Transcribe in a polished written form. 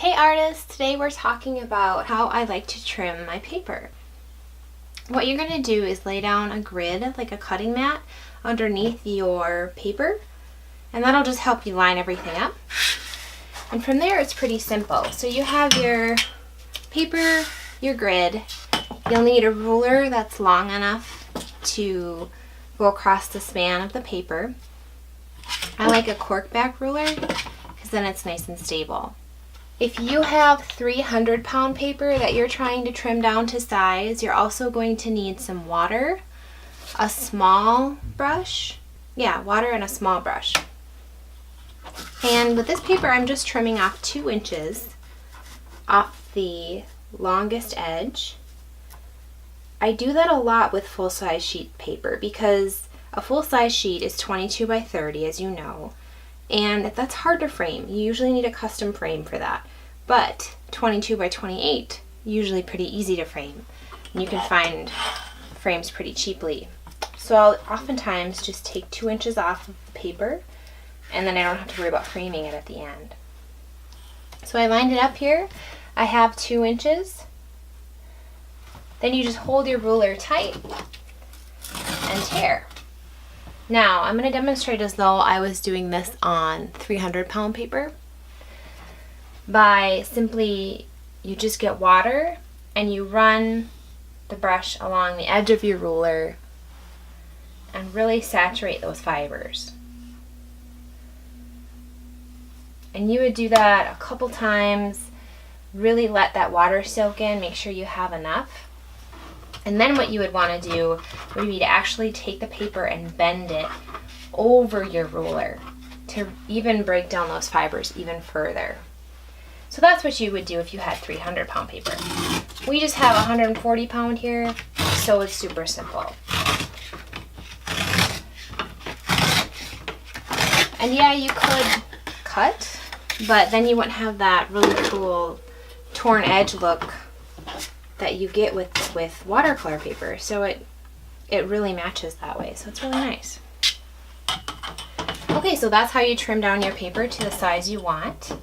Hey artists, today we're talking about how I like to trim my paper. What you're going to do is lay down a grid, like a cutting mat, underneath your paper, and that'll just help you line everything up. And from there it's pretty simple. So you have your paper, your grid, you'll need a ruler that's long enough to go across the span of the paper. I like a corkback ruler because then it's nice and stable. If you have 300-pound paper that you're trying to trim down to size, you're also going to need some water, a small brush, water and a small brush. And with this paper, I'm just trimming off 2 inches off the longest edge. I do that a lot with full-size sheet paper because a full-size sheet is 22 by 30, as you know, and that's hard to frame. You usually need a custom frame for that. But 22 by 28, usually pretty easy to frame. And you can find frames pretty cheaply. So I'll oftentimes just take 2 inches off of the paper, and then I don't have to worry about framing it at the end. So I lined it up here. I have 2 inches. Then you just hold your ruler tight and tear. Now, I'm going to demonstrate as though I was doing this on 300-pound paper by simply, you just get water and you run the brush along the edge of your ruler and really saturate those fibers. And you would do that a couple times, really let that water soak in, make sure you have enough. And then what you would want to do would be to actually take the paper and bend it over your ruler to even break down those fibers even further. So that's what you would do if you had 300-pound paper. We just have 140-pound here, so it's super simple. And yeah, you could cut, but then you wouldn't have that really cool torn edge look that you get with watercolor paper. So it really matches that way, so it's really nice. Okay, so that's how you trim down your paper to the size you want.